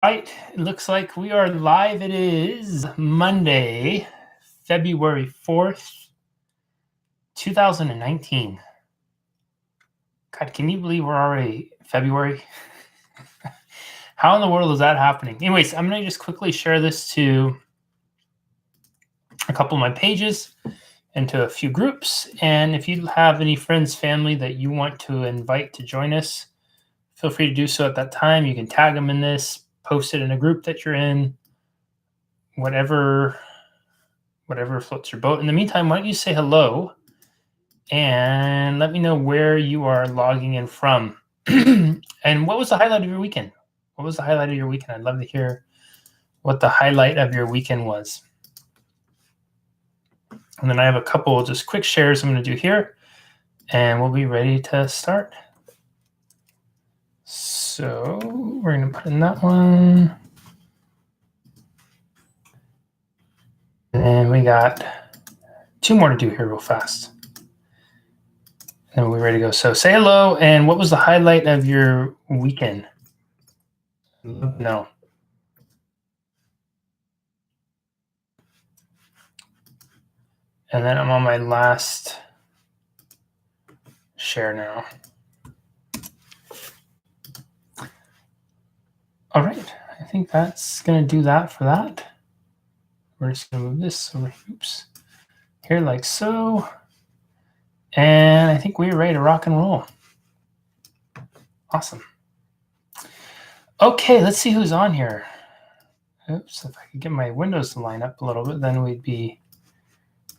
Right, it looks like we are live. It is Monday, February 4th, 2019. God, can you believe we're already February? How in the world is that happening? Anyways, I'm going to just quickly share this to a couple of my pages and to a few groups. And if you have any friends, family that you want to invite to join us, feel free to do so at that time. You can tag them in this, post it in a group that you're in, whatever floats your boat. In the meantime, why don't you say hello and let me know where you are logging in from. And what was the highlight of your weekend? What was the highlight of your weekend? I'd love to hear what the highlight of your weekend was. And then I have a couple just quick shares I'm going to do here, and we'll be ready to start. So we're going to put in that one. And we got two more to do here real fast. And we're ready to go. So say hello, and what was the highlight of your weekend? No. And then I'm on my last share now. All right, I think that's going to do that for that. We're just going to move this over, oops, here like so. And I think we're ready to rock and roll. Awesome. Okay, let's see who's on here. Oops, if I could get my windows to line up a little bit, then we'd be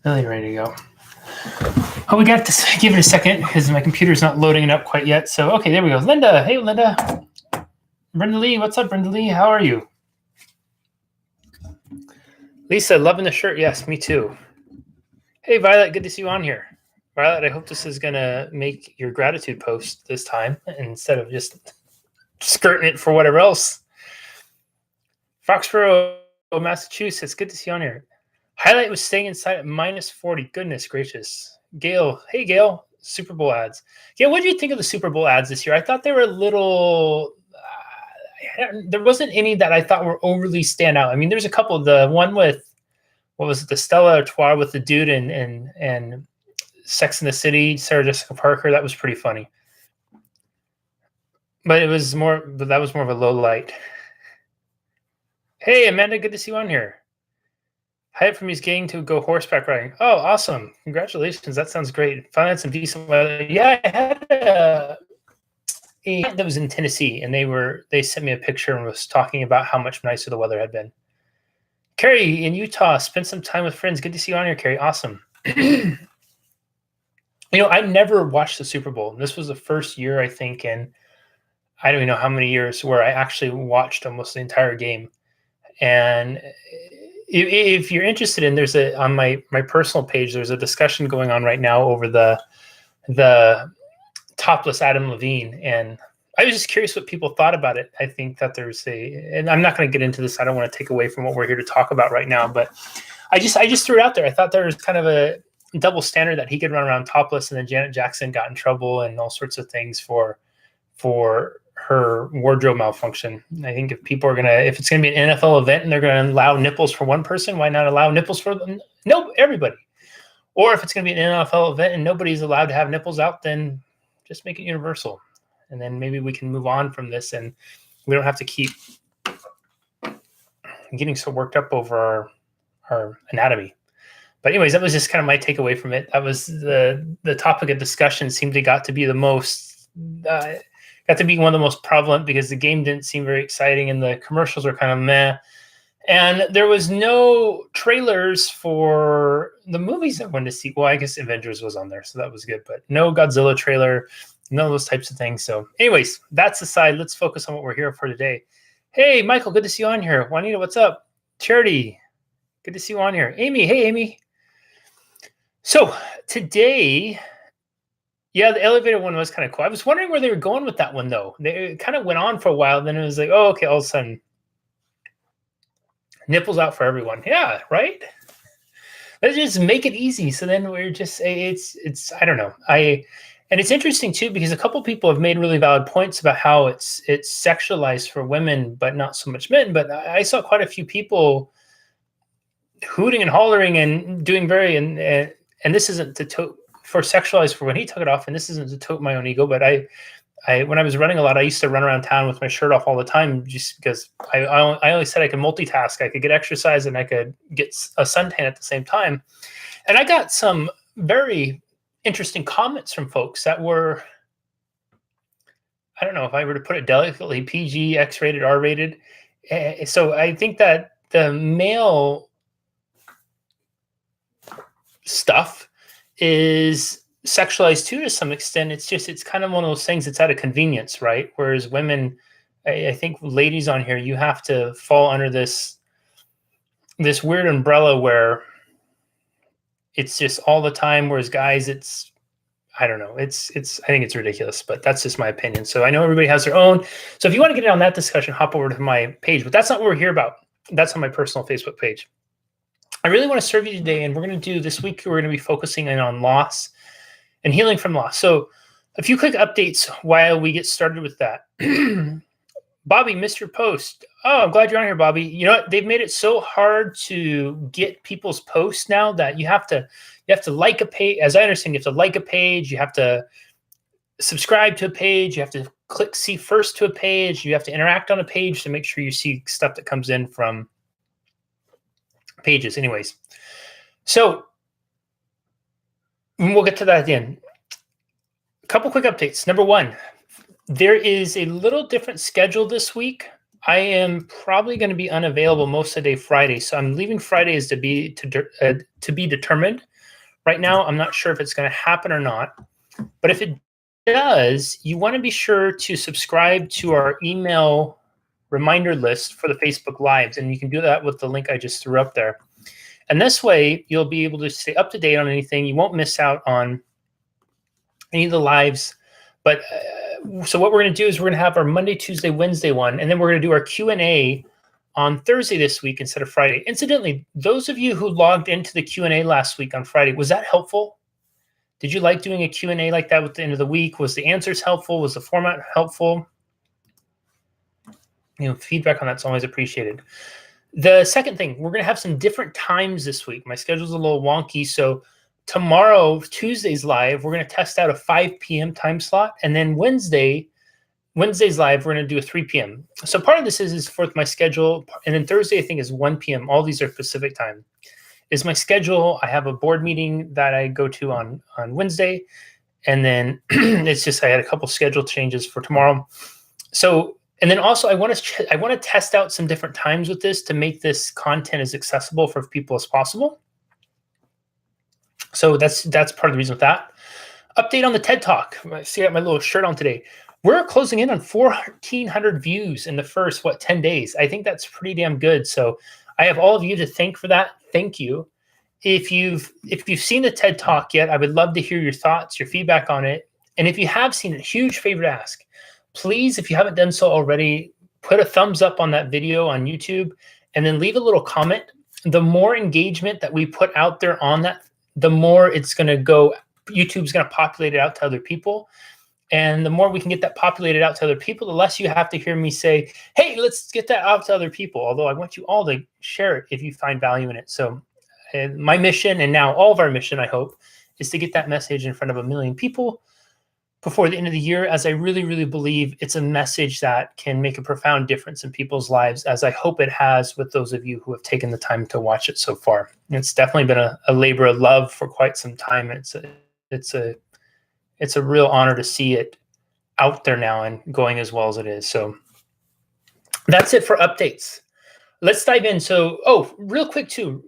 really ready to go. Oh, we got to give it a second because my computer's not loading it up quite yet. So, okay, there we go. Linda, hey, Linda. Brenda Lee, what's up, Brenda Lee? How are you? Lisa, loving the shirt. Yes, me too. Hey, Violet, good to see you on here. Violet, I hope this is going to make your gratitude post this time instead of just skirting it for whatever else. Foxborough, Massachusetts, good to see you on here. Highlight was staying inside at -40. Goodness gracious. Gail, hey, Gail, Super Bowl ads. Gail, what did you think of the Super Bowl ads this year? I thought they were a little... there wasn't any that I thought were overly stand out. I mean, there's a couple. The one with, what was it, the Stella Artois with the dude and Sex in the City, Sarah Jessica Parker, that was pretty funny. But that was more of a low light. Hey, Amanda, good to see you on here. Highlight from his gang to go horseback riding. Oh, awesome. Congratulations. That sounds great. Finally had some decent weather. Yeah, I had a that was in Tennessee, and they sent me a picture and was talking about how much nicer the weather had been. Carrie in Utah, spent some time with friends. Good to see you on here, Carrie. Awesome. I never watched the Super Bowl. This was the first year, I think, in I don't even know how many years where I actually watched almost the entire game. And if you're interested in, there's on my personal page, there's a discussion going on right now over the topless Adam Levine, and I was just curious what people thought about it. I think that and I'm not going to get into this. I don't want to take away from what we're here to talk about right now, but I just threw it out there. I thought there was kind of a double standard that he could run around topless, and then Janet Jackson got in trouble and all sorts of things for her wardrobe malfunction. I think if it's going to be an NFL event and they're going to allow nipples for one person, why not allow nipples for everybody? Or if it's going to be an NFL event and nobody's allowed to have nipples out, then just make it universal. And then maybe we can move on from this and we don't have to keep getting so worked up over our anatomy. But anyways, that was just kind of my takeaway from it. That was the topic of discussion seemed to got to be one of the most prevalent because the game didn't seem very exciting and the commercials were kind of meh. And there was no trailers for the movies I wanted to see. Well, I guess Avengers was on there, so that was good. But no Godzilla trailer, none of those types of things. So anyways, that's aside. Let's focus on what we're here for today. Hey, Michael, good to see you on here. Juanita, what's up? Charity, good to see you on here. Amy, hey, Amy. So today... yeah, the elevator one was kind of cool. I was wondering where they were going with that one, though. It kind of went on for a while. Then it was like, oh, okay, all of a sudden, nipples out for everyone. Yeah, right? Let's just make it easy. So then we're just, it's I don't know. And it's interesting too, because a couple people have made really valid points about how it's sexualized for women, but not so much men. But I saw quite a few people hooting and hollering and doing and this isn't to tote for sexualized for when he took it off, and this isn't to tote my own ego, but I when I was running a lot, I used to run around town with my shirt off all the time, just because I always said I could multitask. I could get exercise and I could get a suntan at the same time. And I got some very interesting comments from folks that were, I don't know if I were to put it delicately, PG, X-rated, R-rated. So I think that the male stuff is sexualized too to some extent. It's kind of one of those things that's out of convenience, right? Whereas women, I think ladies on here, you have to fall under this weird umbrella where it's just all the time, whereas guys, it's, I don't know, I think it's ridiculous, but that's just my opinion. So I know everybody has their own. So if you want to get in on that discussion, hop over to my page, but that's not what we're here about. That's on my personal Facebook page. I really want to serve you today, and we're going to do this week, we're going to be focusing in on loss and healing from loss. So a few quick updates while we get started with that. Bobby, missed your post. Oh, I'm glad you're on here, Bobby. You know what? They've made it so hard to get people's posts now that you have to like a page. As I understand, you have to like a page. You have to subscribe to a page. You have to click see first to a page. You have to interact on a page to make sure you see stuff that comes in from pages. Anyways, so we'll get to that at the end. A couple quick updates. Number one, there is a little different schedule this week. I am probably going to be unavailable most of the day Friday, so I'm leaving Fridays to be determined. Right now, I'm not sure if it's going to happen or not. But if it does, you want to be sure to subscribe to our email reminder list for the Facebook Lives, and you can do that with the link I just threw up there. And this way, you'll be able to stay up to date on anything. You won't miss out on any of the lives. But so what we're going to do is we're going to have our Monday, Tuesday, Wednesday one, and then we're going to do our Q&A on Thursday this week instead of Friday. Incidentally, those of you who logged into the Q&A last week on Friday, was that helpful? Did you like doing a Q&A like that at the end of the week? Was the answers helpful? Was the format helpful? You know, feedback on that's always appreciated. The second thing, we're going to have some different times this week. My schedule's a little wonky, so tomorrow, Tuesday's live, we're going to test out a 5 p.m. time slot, and then Wednesday's live, we're going to do a 3 p.m. So part of this is for my schedule, and then Thursday, I think, is 1 p.m. All these are Pacific time. Is my schedule. I have a board meeting that I go to on Wednesday, and then it's just I had a couple schedule changes for tomorrow. So, and then also I want to test out some different times with this to make this content as accessible for people as possible. So that's part of the reason with that. Update on the TED Talk. I see I got my little shirt on today. We're closing in on 1,400 views in the first 10 days. I think that's pretty damn good. So I have all of you to thank for that. Thank you. If you've seen the TED Talk yet, I would love to hear your thoughts, your feedback on it. And if you have seen it, huge favor to ask. Please, if you haven't done so already, put a thumbs up on that video on YouTube and then leave a little comment. The more engagement that we put out there on that, the more it's going to go, YouTube's going to populate it out to other people. And the more we can get that populated out to other people, the less you have to hear me say, hey, let's get that out to other people. Although I want you all to share it if you find value in it. So my mission, and now all of our mission, I hope, is to get that message in front of 1 million people before the end of the year, as I really, really believe it's a message that can make a profound difference in people's lives, as I hope it has with those of you who have taken the time to watch it so far. It's definitely been a labor of love for quite some time. It's a real honor to see it out there now and going as well as it is. So that's it for updates. Let's dive in. So, real quick too,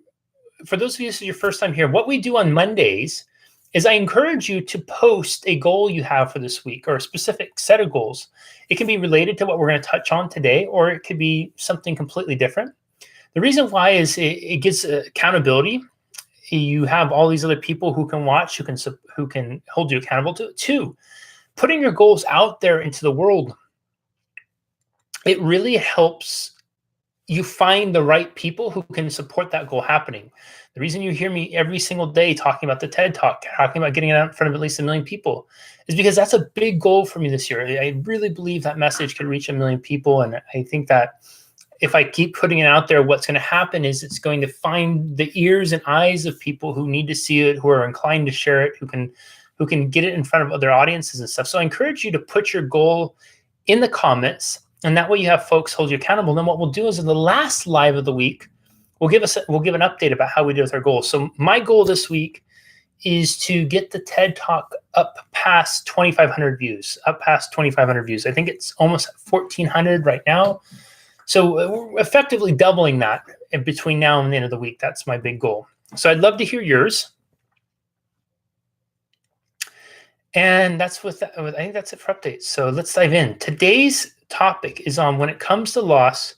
for those of you, this is your first time here, what we do on Mondays is I encourage you to post a goal you have for this week or a specific set of goals. It can be related to what we're going to touch on today, or it could be something completely different. The reason why is it gives accountability. You have all these other people who can watch, who can hold you accountable to it. Two, putting your goals out there into the world, it really helps you find the right people who can support that goal happening. The reason you hear me every single day talking about the TED Talk, talking about getting it out in front of at least 1 million people, is because that's a big goal for me this year. I really believe that message could reach 1 million people. And I think that if I keep putting it out there, what's going to happen is it's going to find the ears and eyes of people who need to see it, who are inclined to share it, who can get it in front of other audiences and stuff. So I encourage you to put your goal in the comments, and that way you have folks hold you accountable. Then what we'll do is in the last live of the week, we'll give an update about how we did with our goals. So my goal this week is to get the TED Talk up past 2,500 views, I think it's almost 1,400 right now. So we're effectively doubling that in between now and the end of the week. That's my big goal. So I'd love to hear yours. And I think that's it for updates. So let's dive in. Today's topic is on when it comes to loss,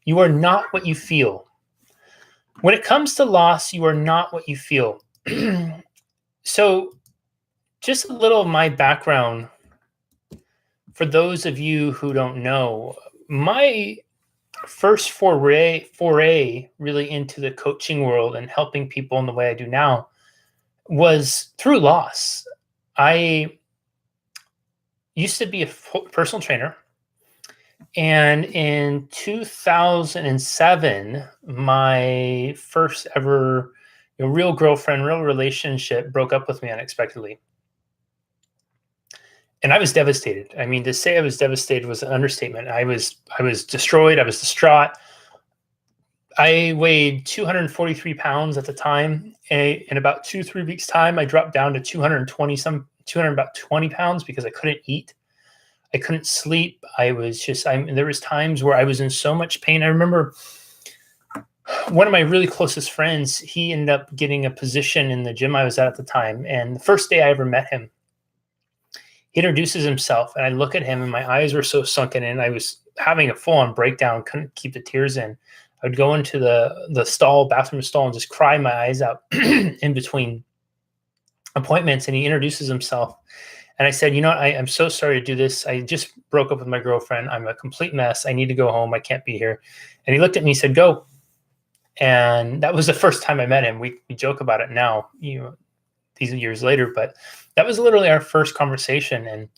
you are not what you feel. When it comes to loss, you are not what you feel. So just a little of my background for those of you who don't know. My first foray really into the coaching world and helping people in the way I do now was through loss. I used to be a personal trainer, and in 2007, my first ever real girlfriend, real relationship broke up with me unexpectedly. And I was devastated. I mean, to say I was devastated was an understatement. I was destroyed. I was distraught. I weighed 243 pounds at the time. In about 2-3 weeks time, I dropped down to 220 pounds because I couldn't eat. I couldn't sleep. There was times where I was in so much pain. I remember one of my really closest friends, he ended up getting a position in the gym I was at the time. And the first day I ever met him, he introduces himself, and I look at him and my eyes were so sunken in. I was having a full-on breakdown, couldn't keep the tears in. I would go into the bathroom stall, and just cry my eyes out in between appointments. And he introduces himself. And I said, I'm so sorry to do this. I just broke up with my girlfriend. I'm a complete mess. I need to go home. I can't be here. And he looked at me and said, go. And that was the first time I met him. We joke about it now, these years later, but that was literally our first conversation. And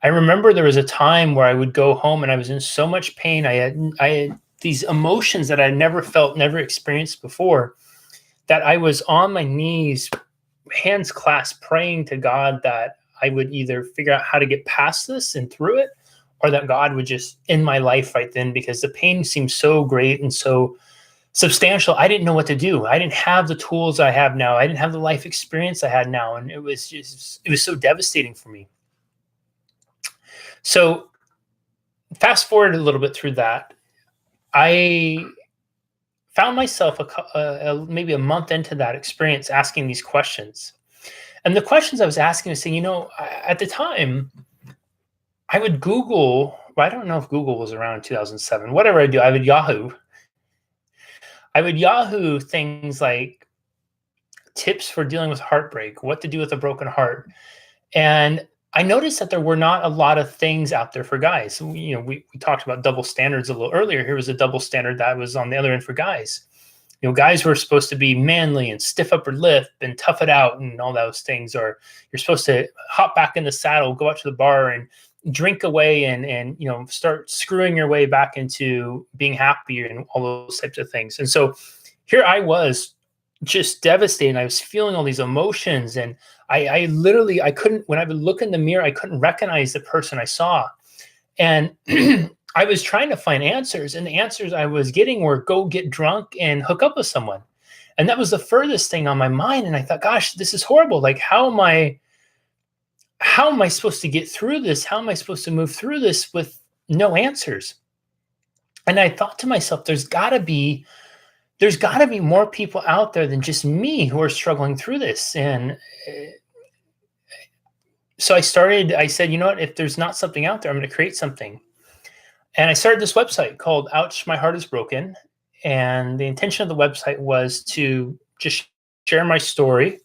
I remember there was a time where I would go home and I was in so much pain. I had these emotions that I never felt, never experienced before, that I was on my knees, hands clasped, praying to God that I would either figure out how to get past this and through it, or that God would just end my life right then, because the pain seemed so great and so substantial. I didn't know what to do. I didn't have the tools I have now. I didn't have the life experience I had now. And it was so devastating for me. So fast forward a little bit through that, I found myself maybe a month into that experience asking these questions. And the questions I was asking was saying, at the time, I would Google, I don't know if Google was around in 2007, whatever I do, I would Yahoo things like tips for dealing with heartbreak, what to do with a broken heart. And I noticed that there were not a lot of things out there for guys. We talked about double standards a little earlier. Here was a double standard that was on the other end for guys. Guys were supposed to be manly and stiff upper lip and tough it out and all those things. Or you're supposed to hop back in the saddle, go out to the bar and drink away and start screwing your way back into being happy and all those types of things. And so here I was, just devastated. I was feeling all these emotions, and I literally couldn't, when I would look in the mirror, I couldn't recognize the person I saw. And I was trying to find answers, and the answers I was getting were go get drunk and hook up with someone. And that was the furthest thing on my mind. And I thought, gosh, this is horrible. Like, how am I supposed to get through this? How am I supposed to move through this with no answers? And I thought to myself, there's gotta be more people out there than just me who are struggling through this. And so I said, what, if there's not something out there, I'm going to create something. And I started this website called Ouch, My Heart is Broken. And the intention of the website was to just share my story.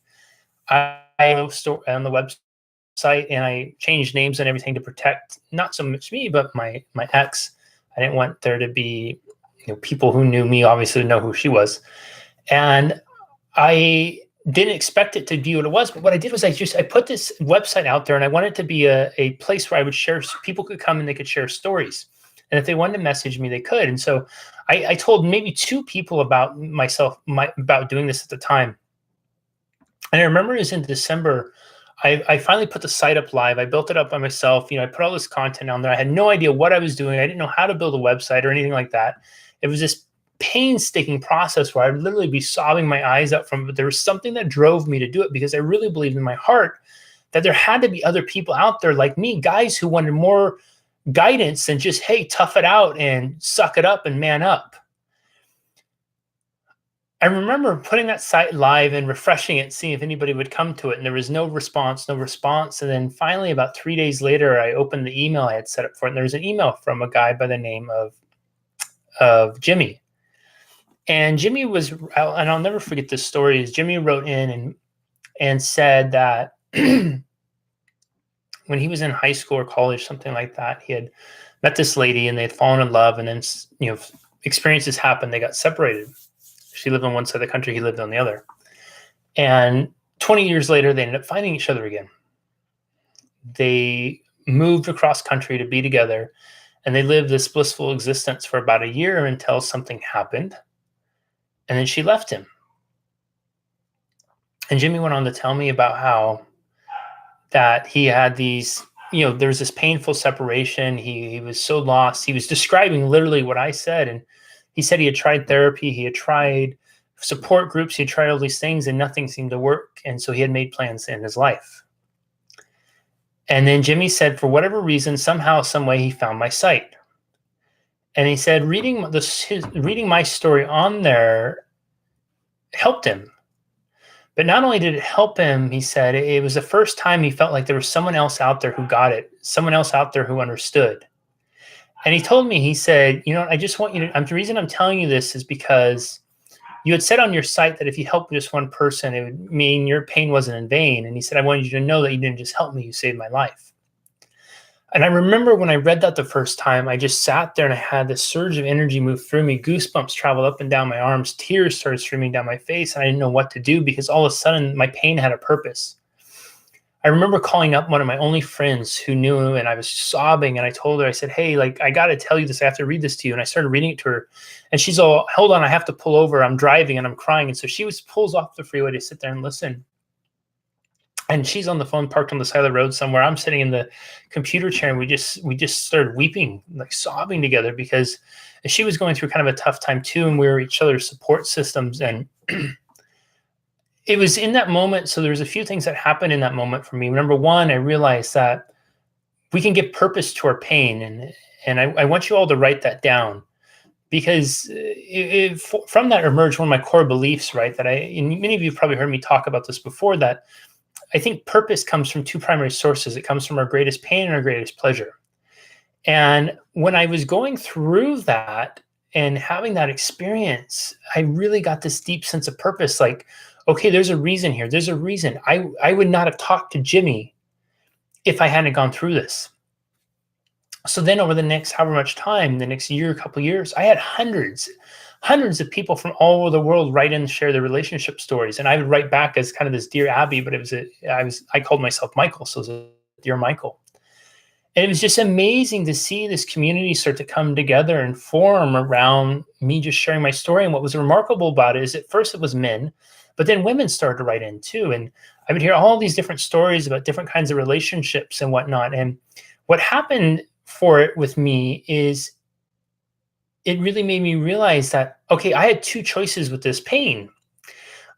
I on the website, and I changed names and everything to protect not so much me, but my ex. I didn't want there to be people who knew me obviously know who she was. And I didn't expect it to be what it was, but what I did was I put this website out there, and I wanted it to be a place where I would share. People could come and they could share stories, and if they wanted to message me, they could. And so I told maybe two people about myself, about doing this at the time. And I remember it was in December. I finally put the site up live. I built it up by myself. I put all this content on there. I had no idea what I was doing. I didn't know how to build a website or anything like that. It was this painstaking process where I'd literally be sobbing my eyes out from it. But there was something that drove me to do it, because I really believed in my heart that there had to be other people out there like me, guys who wanted more guidance than just, hey, tough it out and suck it up and man up. I remember putting that site live and refreshing it, seeing if anybody would come to it. And there was no response, no response. And then finally, about 3 days later, I opened the email I had set up for it. And there was an email from a guy by the name of Jimmy. And Jimmy was, and I'll never forget this story, is Jimmy wrote in and said that when he was in high school or college, something like that, he had met this lady and they had fallen in love. And then, experiences happened. They got separated. She lived on one side of the country, he lived on the other. And 20 years later, they ended up finding each other again. They moved across country to be together, and they lived this blissful existence for about a year until something happened. And then she left him. And Jimmy went on to tell me about how that he had these, there was this painful separation. He was so lost. He was describing literally what I said. And he said he had tried therapy, he had tried support groups, he had tried all these things, and nothing seemed to work. And so he had made plans to end his life. And then Jimmy said, for whatever reason, somehow, some way, he found my site. And he said, reading my story on there helped him. But not only did it help him, he said, it was the first time he felt like there was someone else out there who got it, someone else out there who understood. And he told me, he said, I just want you to, the reason I'm telling you this is because you had said on your site that if you helped just one person, it would mean your pain wasn't in vain. And he said, I wanted you to know that you didn't just help me, you saved my life. And I remember when I read that the first time, I just sat there and I had this surge of energy move through me. Goosebumps traveled up and down my arms. Tears started streaming down my face. And I didn't know what to do, because all of a sudden my pain had a purpose. I remember calling up one of my only friends who knew, and I was sobbing, and I told her, I said, hey, I got to tell you this. I have to read this to you. And I started reading it to her, and she's all, hold on, I have to pull over. I'm driving and I'm crying. And so she pulls off the freeway to sit there and listen. And she's on the phone, parked on the side of the road somewhere. I'm sitting in the computer chair, and we just started weeping, like sobbing together, because she was going through kind of a tough time too. And we were each other's support systems. And it was in that moment. So there's a few things that happened in that moment for me. Number one, I realized that we can give purpose to our pain. And I want you all to write that down, because from that emerged one of my core beliefs, right? And many of you have probably heard me talk about this before, that I think purpose comes from two primary sources. It comes from our greatest pain and our greatest pleasure. And when I was going through that and having that experience, I really got this deep sense of purpose. Like, okay, there's a reason here. There's a reason. I would not have talked to Jimmy if I hadn't gone through this. So then over the next however much time, the next year, couple of years, I had hundreds of people from all over the world write in and share their relationship stories. And I would write back as kind of this Dear Abby, but I called myself Michael. So it was a Dear Michael. And it was just amazing to see this community start to come together and form around me just sharing my story. And what was remarkable about it is at first it was men, but then women started to write in too. And I would hear all these different stories about different kinds of relationships and whatnot. And what happened for it with me is it really made me realize that, okay, I had two choices with this pain.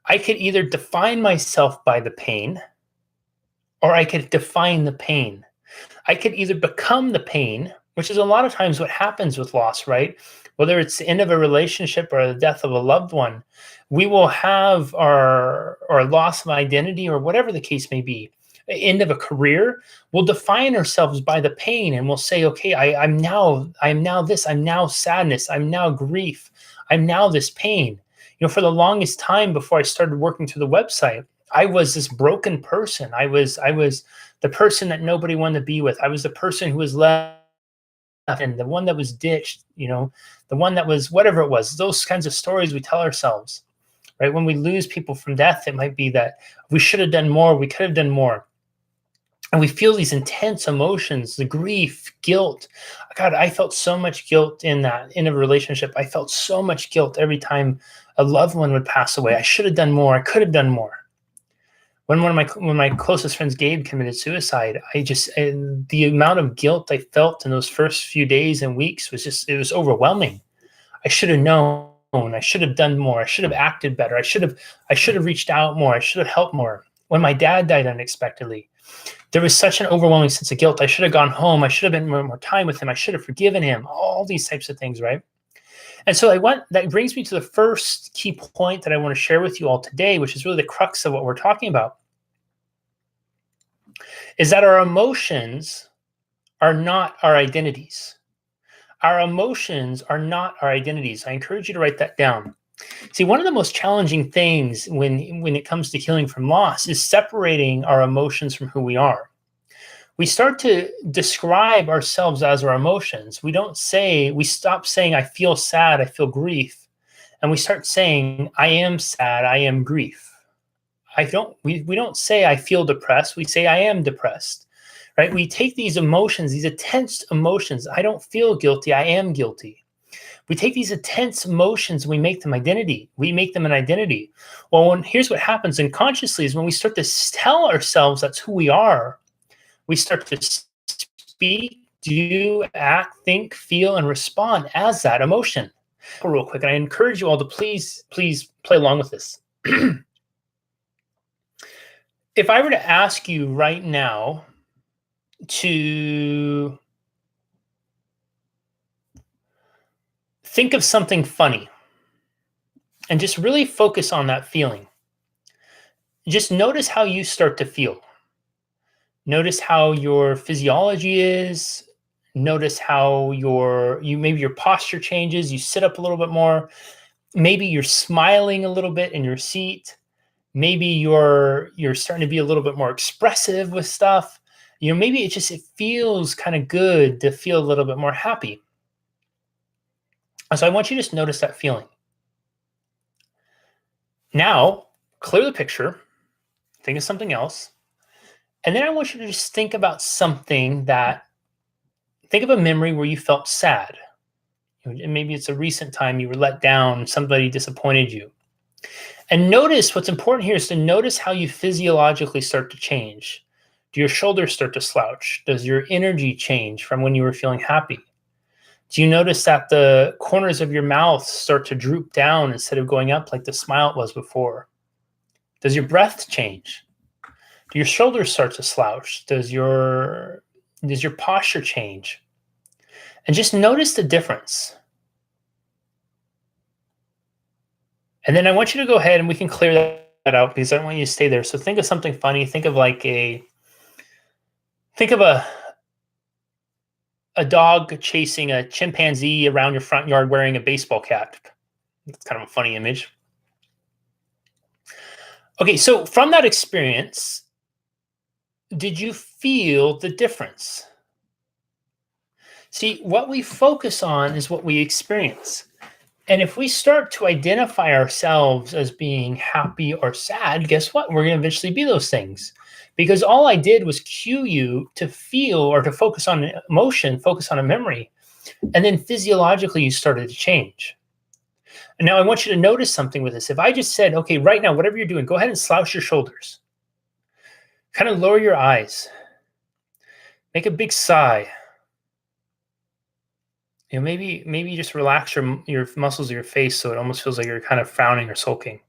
I could either define myself by the pain, or I could define the pain. I could either become the pain, which is a lot of times what happens with loss, right? Whether it's the end of a relationship or the death of a loved one, we will have our loss of identity, or whatever the case may be, end of a career. We'll define ourselves by the pain, and we'll say, okay, I'm now this, I'm now sadness, I'm now grief, I'm now this pain. For the longest time before I started working through the website, I was this broken person. I was the person that nobody wanted to be with. I was the person who was left and the one that was ditched, the one that was whatever it was, those kinds of stories we tell ourselves, right? When we lose people from death, it might be that we should have done more, we could have done more. And we feel these intense emotions, the grief, guilt. God, I felt so much guilt in a relationship. I felt so much guilt every time a loved one would pass away. I should have done more. I could have done more. When my closest friends, Gabe, committed suicide, the amount of guilt I felt in those first few days and weeks it was overwhelming. I should have known. I should have done more. I should have acted better. I should have reached out more. I should have helped more. When my dad died unexpectedly, there was such an overwhelming sense of guilt. I should have gone home. I should have been more time with him. I should have forgiven him. All these types of things, right? And so that brings me to the first key point that I want to share with you all today, which is really the crux of what we're talking about, is that our emotions are not our identities. Our emotions are not our identities. I encourage you to write that down. See, one of the most challenging things when it comes to healing from loss is separating our emotions from who we are. We start to describe ourselves as our emotions. We stop saying, I feel sad, I feel grief. And we start saying, I am sad, I am grief. We don't say I feel depressed, we say I am depressed, right? We take these emotions, these intense emotions. I don't feel guilty, I am guilty. We take these intense emotions and we make them identity. We make them an identity. Well, here's what happens unconsciously is when we start to tell ourselves that's who we are, we start to speak, do, act, think, feel, and respond as that emotion. Real quick, and I encourage you all to please play along with this. If I were to ask you right now to think of something funny and just really focus on that feeling, just notice how you start to feel. Notice how your physiology is. Notice how maybe your posture changes. You sit up a little bit more. Maybe you're smiling a little bit in your seat. Maybe you're starting to be a little bit more expressive with stuff. Maybe it feels kind of good to feel a little bit more happy. So I want you to just notice that feeling. Now, clear the picture. Think of something else. And then I want you to just think of a memory where you felt sad. Maybe it's a recent time you were let down, somebody disappointed you. And notice what's important here is to notice how you physiologically start to change. Do your shoulders start to slouch? Does your energy change from when you were feeling happy? Do you notice that the corners of your mouth start to droop down instead of going up like the smile it was before? Does your breath change? Do your shoulders start to slouch? Does your posture change? And just notice the difference. And then I want you to go ahead and we can clear that out because I don't want you to stay there. So think of something funny. Think of a dog chasing a chimpanzee around your front yard wearing a baseball cap. That's kind of a funny image. Okay, so from that experience, did you feel the difference? See, what we focus on is what we experience. And if we start to identify ourselves as being happy or sad, guess what? We're going to eventually be those things. Because all I did was cue you to feel or to focus on emotion, focus on a memory. And then physiologically, you started to change. And now I want you to notice something with this. If I just said, okay, right now, whatever you're doing, go ahead and slouch your shoulders. Kind of lower your eyes. Make a big sigh. Maybe you just relax your muscles of your face so it almost feels like you're kind of frowning or sulking.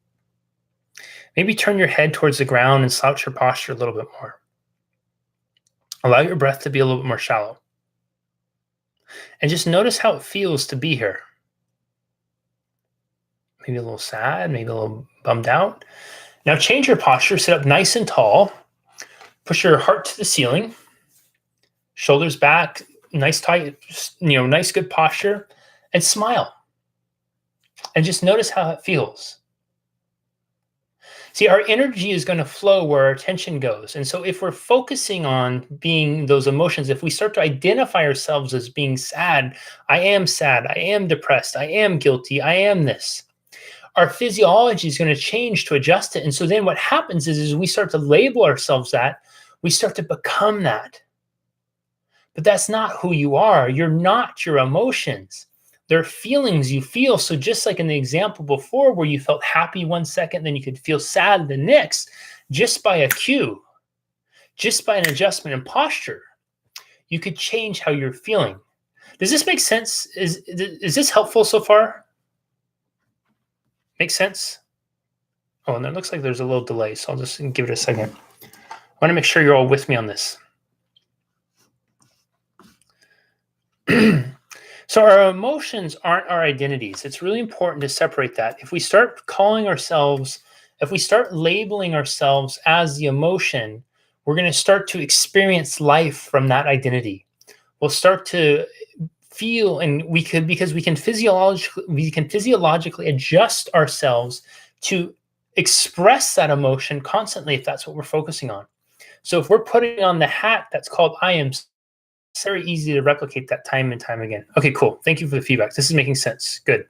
Maybe turn your head towards the ground and slouch your posture a little bit more. Allow your breath to be a little bit more shallow. And just notice how it feels to be here. Maybe a little sad, maybe a little bummed out. Now change your posture, sit up nice and tall. Push your heart to the ceiling. Shoulders back, nice tight, nice good posture. And smile. And just notice how it feels. See, our energy is going to flow where our attention goes. And so if we're focusing on being those emotions, if we start to identify ourselves as being sad, I am depressed, I am guilty, I am this, our physiology is going to change to adjust it. And so then what happens is we start to label ourselves that, we start to become that. But that's not who you are. You're not your emotions. They're feelings you feel. So just like in the example before where you felt happy 1 second, then you could feel sad the next, just by a cue, just by an adjustment in posture, you could change how you're feeling. Does this make sense? Is this helpful so far? Make sense? Oh, and it looks like there's a little delay, so I'll just give it a second. I want to make sure you're all with me on this. So our emotions aren't our identities. It's really important to separate that. If we start calling ourselves, if we start labeling ourselves as the emotion, we're going to start to experience life from that identity. We'll start to feel, and because we can physiologically adjust ourselves to express that emotion constantly if that's what we're focusing on. So if we're putting on the hat that's called I am, it's very easy to replicate that time and time again. Okay, cool. Thank you for the feedback. This is making sense. Good.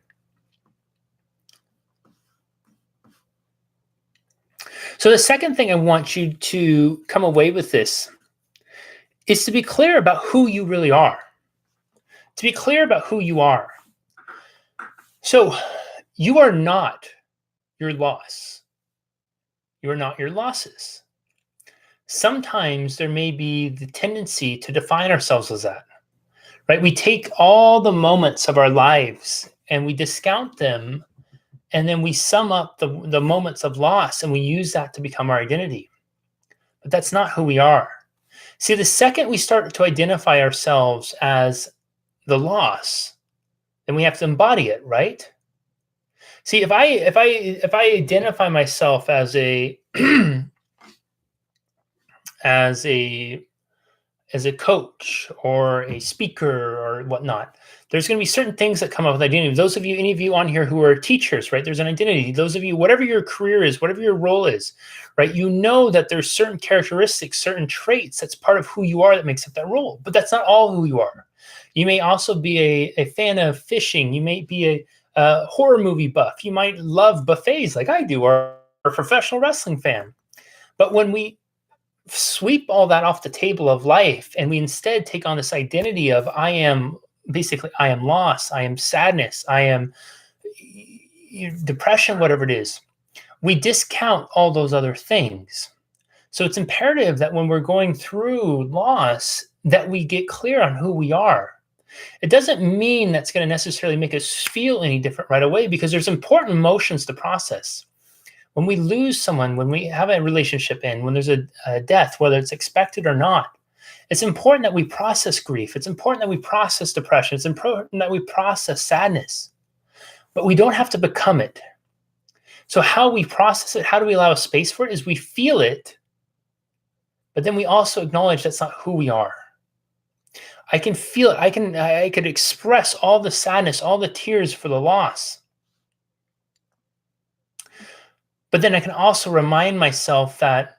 So the second thing I want you to come away with this is to be clear about who you really are. To be clear about who you are. So you are not your loss. You are not your losses. Sometimes there may be the tendency to define ourselves as that, right? We take all the moments of our lives and we discount them, and then we sum up the moments of loss and we use that to become our identity. But that's not who we are. See, the second we start to identify ourselves as the loss, then we have to embody it, right? See, if I identify myself as a as a coach or a speaker or whatnot, there's going to be certain things that come up with identity. Those of you, any of you on here who are teachers, right? There's an identity. Those of you, whatever your career is, whatever your role is, right? You know that there's certain characteristics, certain traits that's part of who you are that makes up that role. But that's not all who you are. You may also be a fan of fishing. You may be a horror movie buff. You might love buffets like I do, or a professional wrestling fan. But when we sweep all that off the table of life and we instead take on this identity of I am loss, I am sadness, I am depression, whatever it is, we discount all those other things. So it's imperative that when we're going through loss that we get clear on who we are. It doesn't mean that's going to necessarily make us feel any different right away, because there's important emotions to process. When we lose someone, when we have a relationship end, when there's a death, whether it's expected or not, it's important that we process grief. It's important that we process depression. It's important that we process sadness. But we don't have to become it. So how we process it, how do we allow a space for it, is we feel it, but then we also acknowledge that's not who we are. I can feel it. I could express all the sadness, all the tears for the loss. But then I can also remind myself that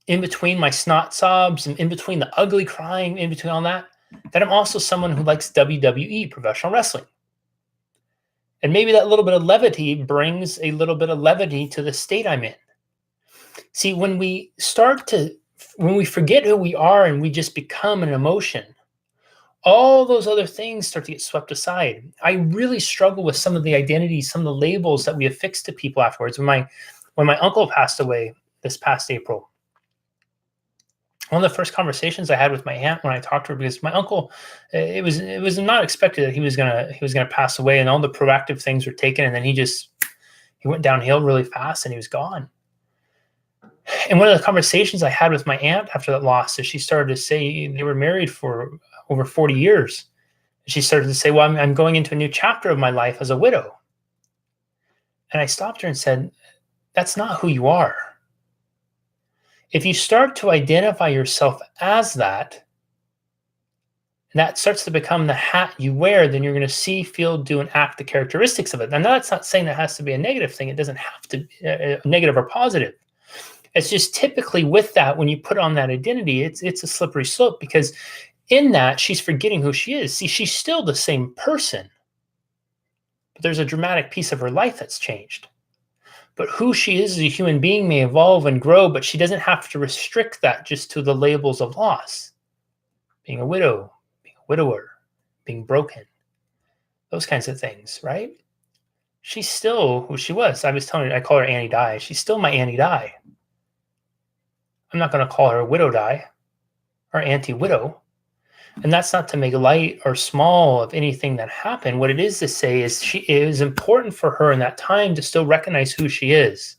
in between my snot sobs and in between the ugly crying, in between all that I'm also someone who likes WWE, professional wrestling. And maybe that little bit of levity brings a little bit of levity to the state I'm in. See, when we forget who we are and we just become an emotion, all those other things start to get swept aside. I really struggle with some of the identities, some of the labels that we affix to people afterwards. When my uncle passed away this past April, one of the first conversations I had with my aunt when I talked to her, because my uncle, it was not expected that he was gonna pass away, and all the proactive things were taken, and then he went downhill really fast and he was gone. And one of the conversations I had with my aunt after that loss is she started to say, they were married for over 40 years. She started to say, well, I'm going into a new chapter of my life as a widow. And I stopped her and said, that's not who you are. If you start to identify yourself as that, and that starts to become the hat you wear, then you're going to see, feel, do, and act the characteristics of it. And that's not saying that has to be a negative thing. It doesn't have to be negative or positive. It's just typically with that, when you put on that identity, it's a slippery slope, because in that she's forgetting who she is. See, she's still the same person, but there's a dramatic piece of her life that's changed. But who she is as a human being may evolve and grow, but she doesn't have to restrict that just to the labels of loss. Being a widow, being a widower, being broken, those kinds of things, right? She's still who she was. I was telling her, I call her Annie Di. She's still my Annie Di. I'm not going to call her a widow Di or anti-widow. And that's not to make light or small of anything that happened. What it is to say is it is important for her in that time to still recognize who she is.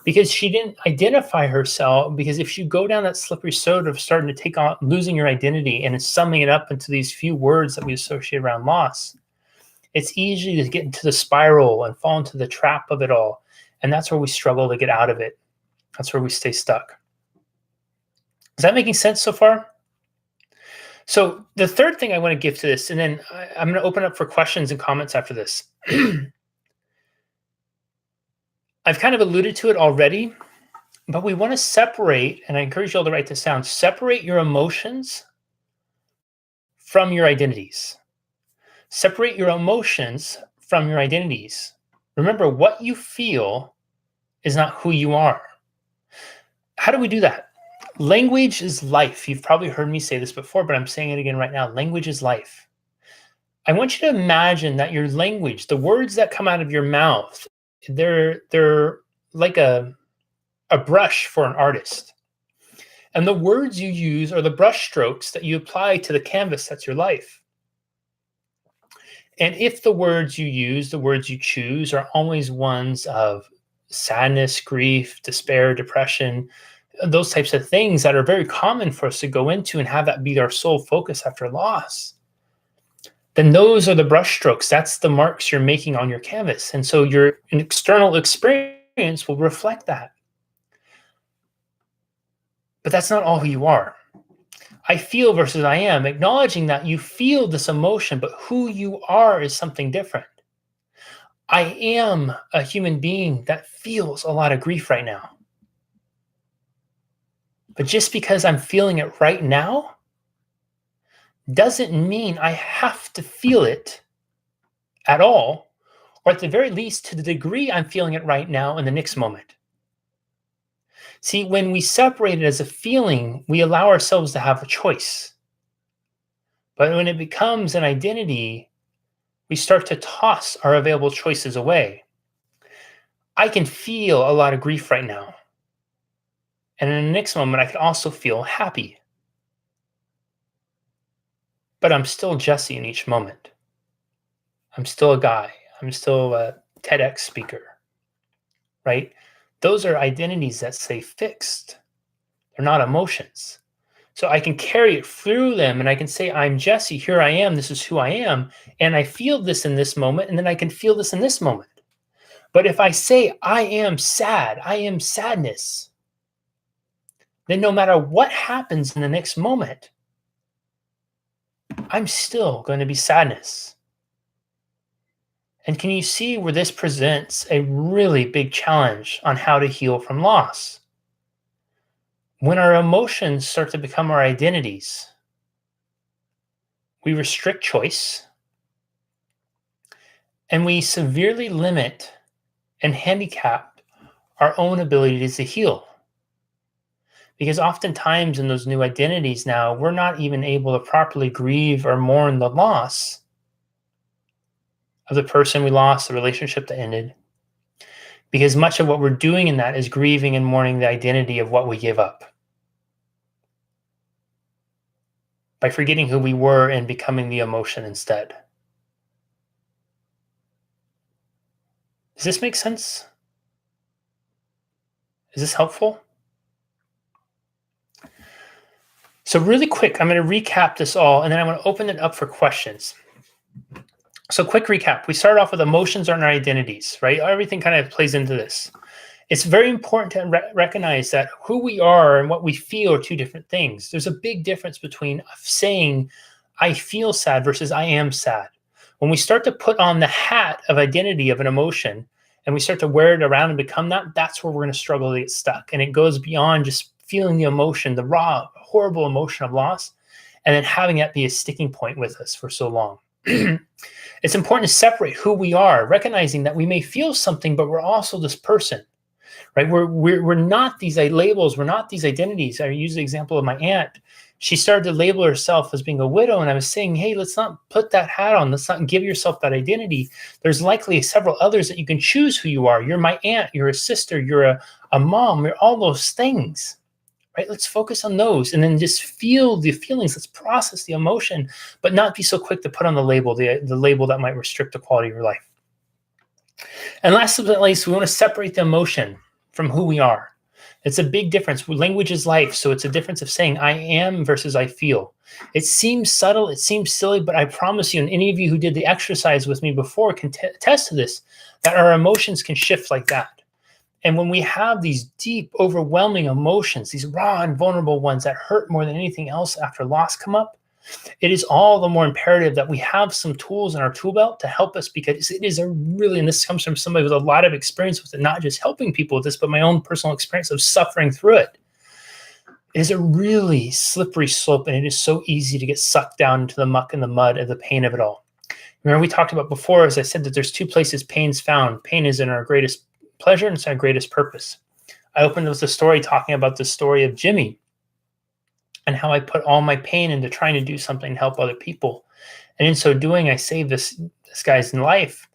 Because she didn't identify herself, because if you go down that slippery slope of starting to take on losing your identity and summing it up into these few words that we associate around loss, it's easy to get into the spiral and fall into the trap of it all. And that's where we struggle to get out of it. That's where we stay stuck. Is that making sense so far? So the third thing I want to give to this, and then I'm going to open up for questions and comments after this. I've kind of alluded to it already, but we want to separate, and I encourage you all to write this down, separate your emotions from your identities. Separate your emotions from your identities. Remember, what you feel is not who you are. How do we do that? Language is life. You've probably heard me say this before, but I'm saying it again right now. Language is life. I want you to imagine that your language, the words that come out of your mouth, they're like a brush for an artist. And the words you use are the brush strokes that you apply to the canvas that's your life. And if the words you use, the words you choose, are always ones of sadness, grief, despair, depression, those types of things that are very common for us to go into and have that be our sole focus after loss, then those are the brush strokes. That's the marks you're making on your canvas. And so your external experience will reflect that. But that's not all who you are. I feel versus I am, acknowledging that you feel this emotion, but who you are is something different. I am a human being that feels a lot of grief right now. But just because I'm feeling it right now doesn't mean I have to feel it at all, or at the very least to the degree I'm feeling it right now in the next moment. See, when we separate it as a feeling, we allow ourselves to have a choice. But when it becomes an identity, we start to toss our available choices away. I can feel a lot of grief right now. And in the next moment, I can also feel happy. But I'm still Jesse in each moment. I'm still a guy. I'm still a TEDx speaker, right? Those are identities that stay fixed. They're not emotions. So I can carry it through them and I can say, I'm Jesse, here I am, this is who I am. And I feel this in this moment, and then I can feel this in this moment. But if I say, I am sad, I am sadness, then no matter what happens in the next moment, I'm still going to be sadness. And can you see where this presents a really big challenge on how to heal from loss? When our emotions start to become our identities, we restrict choice and we severely limit and handicap our own abilities to heal. Because oftentimes in those new identities now, we're not even able to properly grieve or mourn the loss of the person we lost, the relationship that ended. Because much of what we're doing in that is grieving and mourning the identity of what we gave up. By forgetting who we were and becoming the emotion instead. Does this make sense? Is this helpful? So really quick, I'm going to recap this all, and then I'm going to open it up for questions. So quick recap. We started off with emotions are our identities, right? Everything kind of plays into this. It's very important to recognize that who we are and what we feel are two different things. There's a big difference between saying, I feel sad versus I am sad. When we start to put on the hat of identity of an emotion and we start to wear it around and become that, that's where we're going to struggle to get stuck. And it goes beyond just feeling the emotion, the raw, horrible emotion of loss, and then having that be a sticking point with us for so long. It's important to separate who we are, recognizing that we may feel something, but we're also this person, right? We're not these labels. We're not these identities. I use the example of my aunt. She started to label herself as being a widow, and I was saying, hey, let's not put that hat on. Let's not give yourself that identity. There's likely several others that you can choose who you are. You're my aunt. You're a sister. You're a mom. You're all those things. Right? Let's focus on those and then just feel the feelings. Let's process the emotion, but not be so quick to put on the label that might restrict the quality of your life. And last but not least, we want to separate the emotion from who we are. It's a big difference. Language is life, so it's a difference of saying I am versus I feel. It seems subtle, it seems silly, but I promise you, and any of you who did the exercise with me before can attest to this, that our emotions can shift like that. And when we have these deep, overwhelming emotions, these raw and vulnerable ones that hurt more than anything else after loss come up, it is all the more imperative that we have some tools in our tool belt to help us, because it is a really, and this comes from somebody with a lot of experience with it, not just helping people with this, but my own personal experience of suffering through it. It is a really slippery slope, and it is so easy to get sucked down into the muck and the mud of the pain of it all. Remember, we talked about before, as I said, that there's two places pain's found. Pain is in our greatest pleasure and it's our greatest purpose. I opened with a story talking about the story of Jimmy and how I put all my pain into trying to do something to help other people. And in so doing, I saved this guy's life,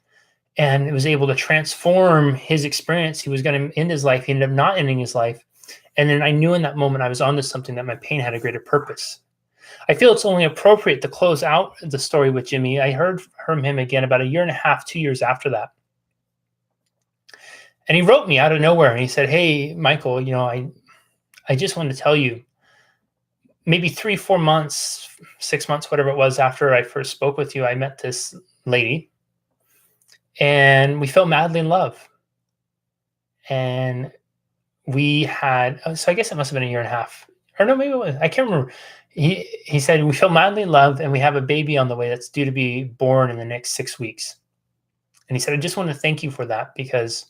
and it was able to transform his experience. He was going to end his life. He ended up not ending his life. And then I knew in that moment I was onto something, that my pain had a greater purpose. I feel it's only appropriate to close out the story with Jimmy. I heard from him again about 1.5 years, 2 years after that. And he wrote me out of nowhere, and he said, hey, Michael, I just wanted to tell you, maybe 3-4 months, 6 months, whatever it was after I first spoke with you, I met this lady and we fell madly in love. And we had, so I guess it must have been 1.5 years, or no, maybe it was, I can't remember. He said, we fell madly in love and we have a baby on the way that's due to be born in the next 6 weeks. And he said, I just want to thank you for that, because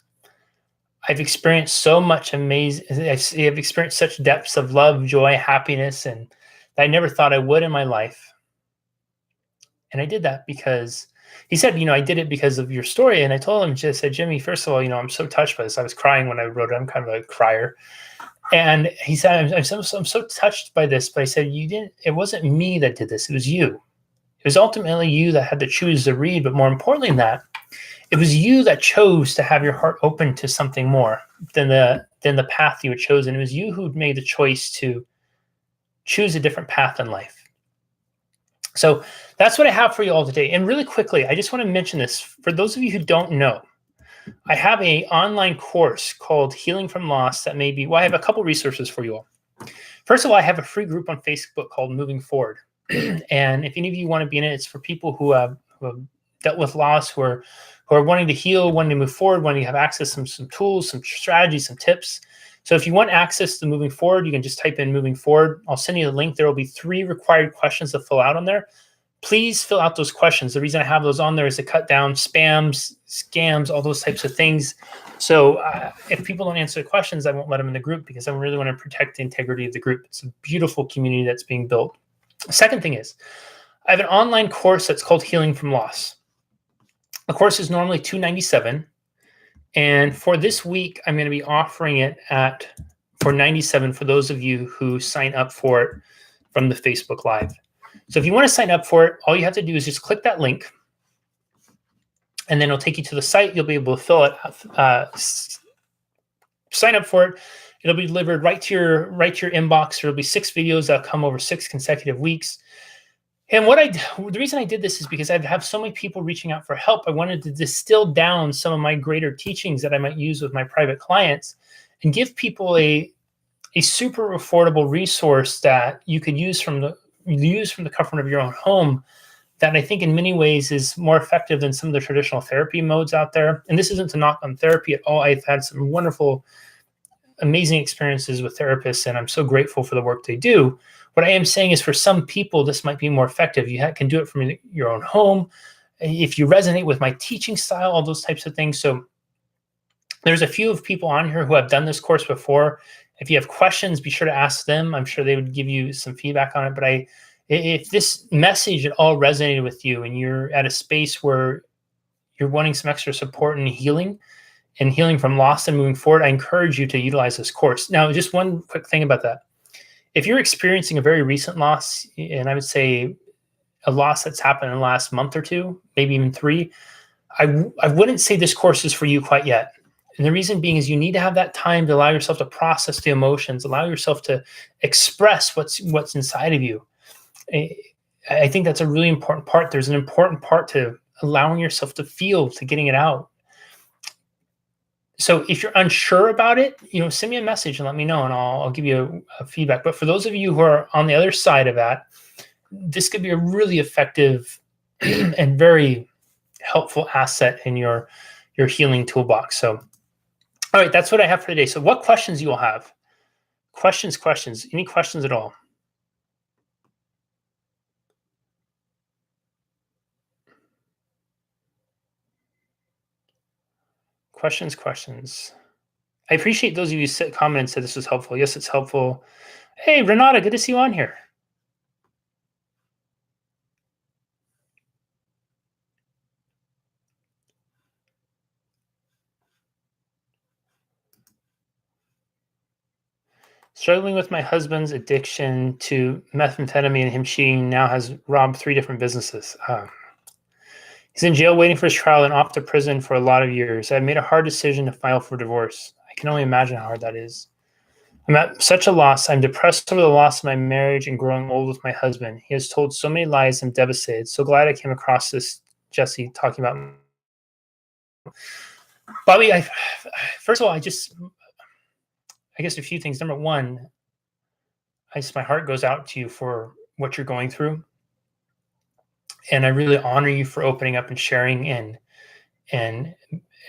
I've experienced so much amazing, I've experienced such depths of love, joy, happiness, and that I never thought I would in my life. And I did that because he said, I did it because of your story. And I told him, just said, Jimmy, first of all, I'm so touched by this. I was crying when I wrote it. I'm kind of a crier. And he said, I'm so touched by this. But I said, it wasn't me that did this. It was you. It was ultimately you that had to choose to read. But more importantly than that, it was you that chose to have your heart open to something more than the path you had chosen. It was you who made the choice to choose a different path in life. So that's what I have for you all today. And really quickly, I just want to mention this. For those of you who don't know, I have an online course called Healing from Loss that I have a couple resources for you all. First of all, I have a free group on Facebook called Moving Forward. And if any of you want to be in it, it's for people who have dealt with loss, who are wanting to heal, wanting to move forward, wanting to have access to some tools, some strategies, some tips. So if you want access to Moving Forward, you can just type in Moving Forward. I'll send you the link. There will be 3 required questions to fill out on there. Please fill out those questions. The reason I have those on there is to cut down spams, scams, all those types of things. So if people don't answer the questions, I won't let them in the group, because I really want to protect the integrity of the group. It's a beautiful community that's being built. The second thing is, I have an online course that's called Healing from Loss. The course is normally $297, and for this week, I'm going to be offering it for $97 for those of you who sign up for it from the Facebook Live. So if you want to sign up for it, all you have to do is just click that link, and then it'll take you to the site. You'll be able to fill it, sign up for it. It'll be delivered right to your inbox. There'll be 6 videos that'll come over 6 consecutive weeks. And the reason I did this is because I have so many people reaching out for help. I wanted to distill down some of my greater teachings that I might use with my private clients and give people a super affordable resource that you could use from the comfort of your own home, that I think in many ways is more effective than some of the traditional therapy modes out there. And this isn't to knock on therapy at all. I've had some wonderful, amazing experiences with therapists, and I'm so grateful for the work they do. What I am saying is, for some people, this might be more effective. You can do it from your own home. If you resonate with my teaching style, all those types of things. So there's a few of people on here who have done this course before. If you have questions, be sure to ask them. I'm sure they would give you some feedback on it. But if this message at all resonated with you and you're at a space where you're wanting some extra support and healing from loss and moving forward, I encourage you to utilize this course. Now, just one quick thing about that. If you're experiencing a very recent loss, and I would say a loss that's happened in the last month or two, maybe even 3, I wouldn't say this course is for you quite yet. And the reason being is you need to have that time to allow yourself to process the emotions, allow yourself to express what's inside of you. I think that's a really important part. There's an important part to allowing yourself to feel, to getting it out. So if you're unsure about it, send me a message and let me know, and I'll give you a feedback. But for those of you who are on the other side of that, this could be a really effective and very helpful asset in your healing toolbox. So, all right, that's what I have for today. So what questions you will have? Questions, any questions at all? Questions. I appreciate those of you who commented and said this was helpful. Yes, it's helpful. Hey, Renata, good to see you on here. Struggling with my husband's addiction to methamphetamine and him cheating now has robbed 3 different businesses. He's in jail waiting for his trial and off to prison for a lot of years. I've made a hard decision to file for divorce. I can only imagine how hard that is. I'm at such a loss. I'm depressed over the loss of my marriage and growing old with my husband. He has told so many lies. I'm devastated. So glad I came across this, Jesse, talking about Bobby. First of all, I guess a few things. Number one, my heart goes out to you for what you're going through. And I really honor you for opening up and sharing and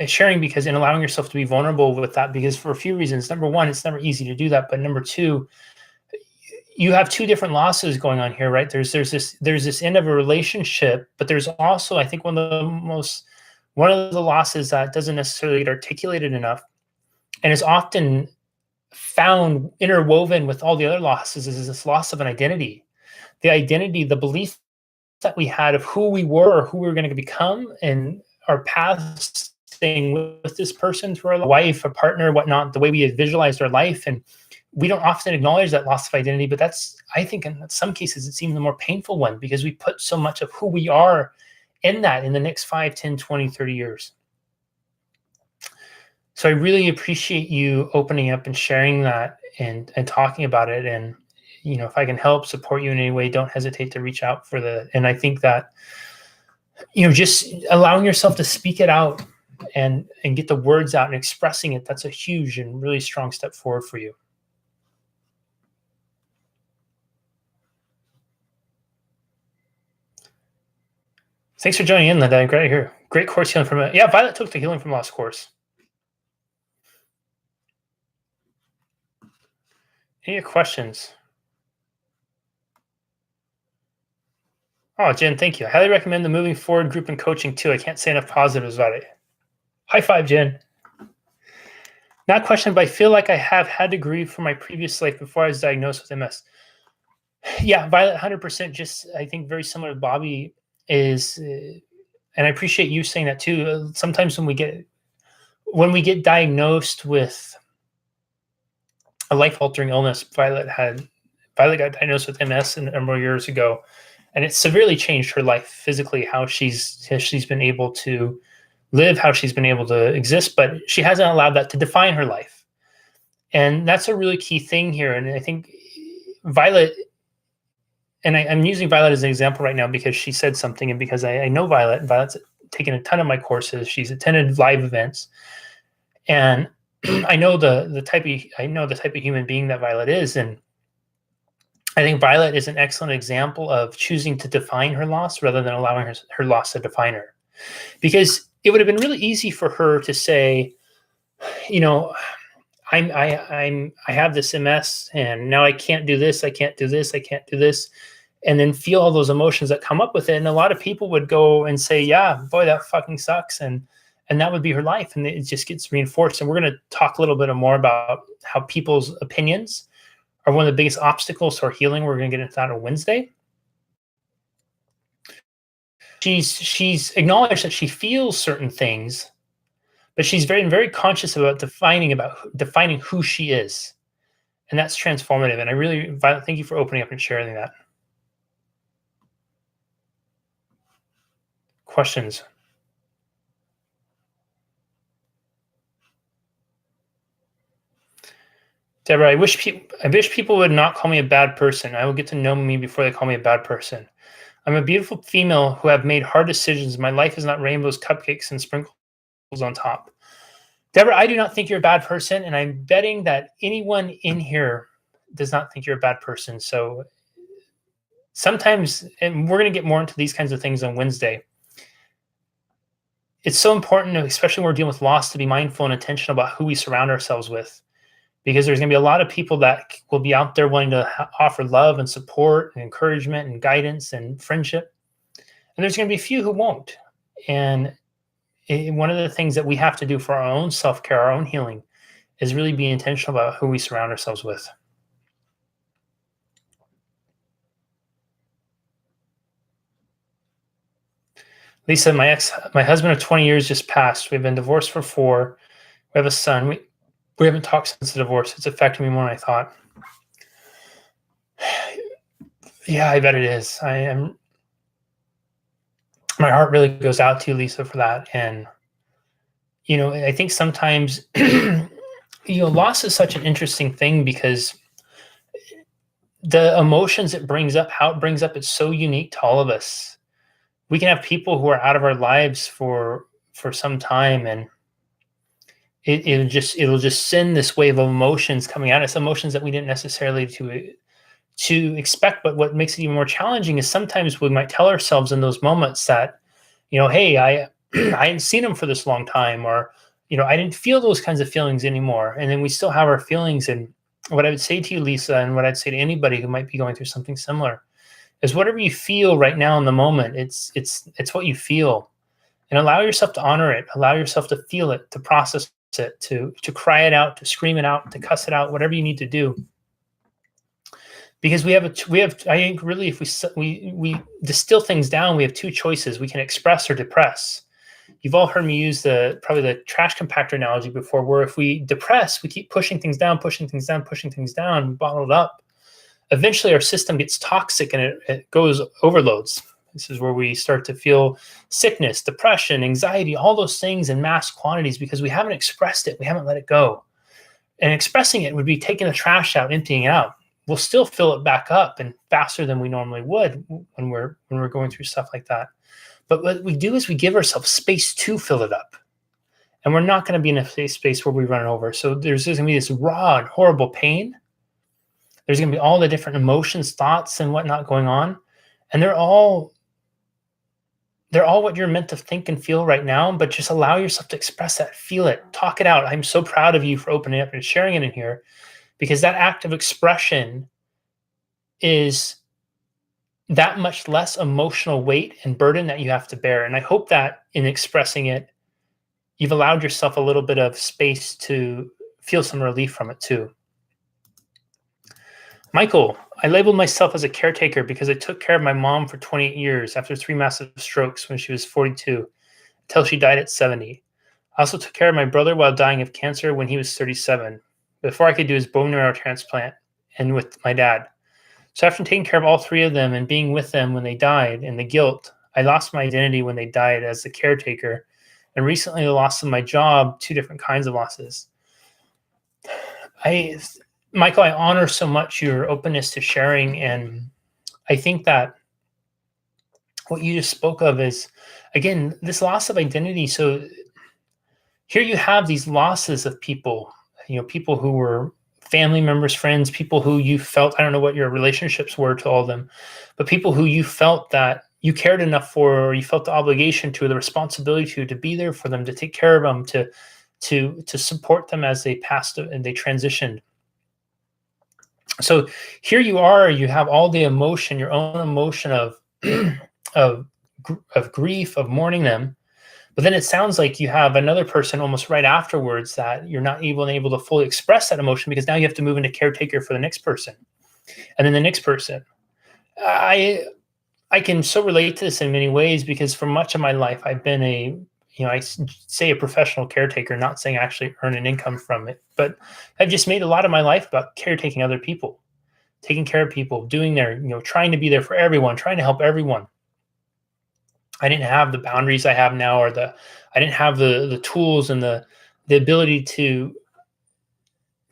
sharing, because in allowing yourself to be vulnerable with that, because for a few reasons. Number one, it's never easy to do that. But number two, you have 2 different losses going on here, right? There's this end of a relationship, but there's also, I think, one of the losses that doesn't necessarily get articulated enough, and is often found interwoven with all the other losses, is this loss of an identity. The identity, the belief that we had of who we were or who we were going to become, and our paths staying with this person through our life, a partner, whatnot, the way we had visualized our life. And we don't often acknowledge that loss of identity, but that's, I think in some cases, it's even the more painful one, because we put so much of who we are in the next 5, 10, 20, 30 years. So I really appreciate you opening up and sharing that and talking about it. And if I can help support you in any way, don't hesitate to reach out and I think that, just allowing yourself to speak it out and get the words out and expressing it, that's a huge and really strong step forward for you. Thanks for joining in, Linda. Great to hear. Great course, healing from it. Yeah, Violet took the healing from loss course. Any questions? Oh, Jen, thank you. I highly recommend the Moving Forward group and coaching too. I can't say enough positives about it. High five, Jen. Not a question, but I feel like I have had to grieve for my previous life before I was diagnosed with MS. Yeah, Violet, 100%. Just, I think very similar to Bobby is, and I appreciate you saying that too. Sometimes when we get diagnosed with a life-altering illness, Violet got diagnosed with MS a number of years ago, and it severely changed her life physically, how she's been able to live, how she's been able to exist, but she hasn't allowed that to define her life. And that's a really key thing here. And I think Violet, and I'm using Violet as an example right now because she said something, and because I know Violet, and Violet's taken a ton of my courses. She's attended live events, and I know the type of human being that Violet is. And I think Violet is an excellent example of choosing to define her loss rather than allowing her loss to define her. Because it would have been really easy for her to say, I have this MS, and now I can't do this, I can't do this, I can't do this, and then feel all those emotions that come up with it. And a lot of people would go and say, yeah, boy, that fucking sucks, and that would be her life, and it just gets reinforced. And we're going to talk a little bit more about how people's opinions are one of the biggest obstacles to our healing. We're going to get into that on Wednesday. She's acknowledged that she feels certain things, but she's very conscious about defining who she is, and that's transformative. And I really, Violet, thank you for opening up and sharing that. Questions? Deborah, I wish people would not call me a bad person. I will get to know me before they call me a bad person. I'm a beautiful female who have made hard decisions. My life is not rainbows, cupcakes, and sprinkles on top. Deborah, I do not think you're a bad person, and I'm betting that anyone in here does not think you're a bad person. So sometimes, and we're going to get more into these kinds of things on Wednesday, it's so important, especially when we're dealing with loss, to be mindful and intentional about who we surround ourselves with, because there's going to be a lot of people that will be out there wanting to offer love and support and encouragement and guidance and friendship. And there's going to be a few who won't. And one of the things that we have to do for our own self-care, our own healing, is really be intentional about who we surround ourselves with. Lisa, my husband of 20 years just passed. We've been divorced for 4. We have a son. We haven't talked since the divorce. It's affected me more than I thought. Yeah, I bet it is. My heart really goes out to you, Lisa, for that. And, I think sometimes, loss is such an interesting thing, because the emotions it brings up, how it brings up, it's so unique to all of us. We can have people who are out of our lives for some time, and it'll just send this wave of emotions coming at us, emotions that we didn't necessarily to expect. But what makes it even more challenging is sometimes we might tell ourselves in those moments that, hey, I hadn't seen him for this long time, or, I didn't feel those kinds of feelings anymore. And then we still have our feelings. And what I would say to you, Lisa, and what I'd say to anybody who might be going through something similar, is whatever you feel right now in the moment, it's what you feel, and allow yourself to honor it, allow yourself to feel it, to process it, to cry it out, to scream it out, to cuss it out, whatever you need to do. Because we have I think really, if we distill things down, we have 2 choices. We can express or depress. You've all heard me use probably the trash compactor analogy before, where if we depress, we keep pushing things down, we bottle it up. Eventually our system gets toxic, and it goes overloads. This is where we start to feel sickness, depression, anxiety, all those things in mass quantities, because we haven't expressed it. We haven't let it go. And expressing it would be taking the trash out, emptying it out. We'll still fill it back up, and faster than we normally would when we're going through stuff like that. But what we do is we give ourselves space to fill it up. And we're not going to be in a safe space where we run it over. So there's going to be this raw and horrible pain. There's going to be all the different emotions, thoughts, and whatnot going on. And they're all what you're meant to think and feel right now, but just allow yourself to express that, feel it, talk it out. I'm so proud of you for opening up and sharing it in here, because that act of expression is that much less emotional weight and burden that you have to bear. And I hope that in expressing it, you've allowed yourself a little bit of space to feel some relief from it too. Michael, I labeled myself as a caretaker because I took care of my mom for 28 years after 3 massive strokes when she was 42, until she died at 70. I also took care of my brother while dying of cancer when he was 37, before I could do his bone marrow transplant, and with my dad. So after taking care of all 3 of them and being with them when they died, and the guilt, I lost my identity when they died as the caretaker, and recently the loss of my job, 2 different kinds of losses. Michael, I honor so much your openness to sharing, and I think that what you just spoke of is, again, this loss of identity. So here you have these losses of people, people who were family members, friends, people who you felt, I don't know what your relationships were to all of them, but people who you felt that you cared enough for, or you felt the obligation to, the responsibility to be there for them, to take care of them, to support them as they passed and they transitioned. So here you are, you have all the emotion, your own emotion of of of grief, of mourning them. But then it sounds like you have another person almost right afterwards that you're not even able to fully express that emotion, because now you have to move into caretaker for the next person, and then the next person. I I can so relate to this in many ways, because for much of my life I've been say a professional caretaker, not saying I actually earn an income from it, but I've just made a lot of my life about caretaking other people, taking care of people, doing their, trying to be there for everyone, trying to help everyone. I didn't have the boundaries I have now, or I didn't have the tools and the ability to